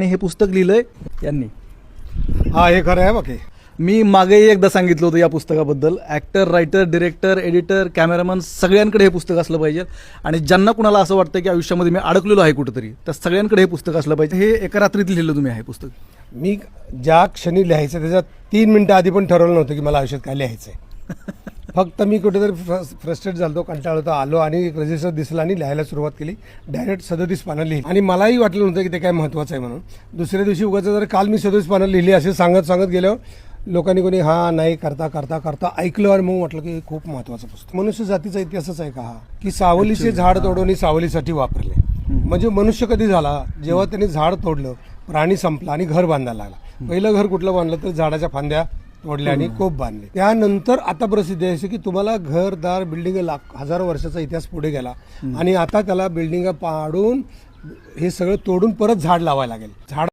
हे पुस्तक लिहिलंय यांनी. हा हे खरं आहे बघ. मी मागेही एकदा सांगितलं होतं या पुस्तकाबद्दल. Actor, writer, director, editor, cameraman सगळ्यांकडे हे पुस्तक असलं पाहिजे. आणि ज्यांना कुणाला असं वाटतं की आयुष्यामध्ये मी अडकलेलो आहे कुठंतरी, तर सगळ्यांकडे हे पुस्तक असलं पाहिजे. हे एका रात्रीत लिहिलं तुम्ही हे पुस्तक? मी ज्या क्षणी लिहायचं त्याच्या 3 मिनिटं आधी पण ठरवलं नव्हतं की मला आयुष्यात काय लिहायचं आहे. फक्त मी कुठेतरी फ्रस्ट्रेट झालो, कंटाळलो आलो आणि एक रजिस्टर दिसला आणि लिहायला सुरुवात केली. डायरेक्ट 37 पानं लिहिली आणि मलाही वाटलं नव्हतं की ते काय महत्त्वाचं आहे म्हणून. दुसऱ्या दिवशी उगाच जर काल मी 37 पानं लिहिली असे सांगत गेलो, लोकांनी कोणी हा नाही करता ऐकलं आणि मग म्हटलं की खूप महत्त्वाचं पुस्तक. मनुष्य जातीचा इतिहासच आहे का हा, की सावलीचे झाड तोडून सावलीसाठी वापरले. म्हणजे मनुष्य कधी झाला जेव्हा त्यांनी झाड तोडलं, प्राणी संपला आणि घर बांधायला लागला. पहिलं घर कुठलं बांधलं तर झाडाच्या फांद्या तोडल्या आणि कोप बांधले. त्यानंतर आता प्रसिद्धी आहे की तुम्हाला घरदार बिल्डिंग हजारो वर्षाचा इतिहास पुढे गेला आणि आता त्याला बिल्डिंग पाडून हे सगळं तोडून परत झाड लावायला लागेल. झाड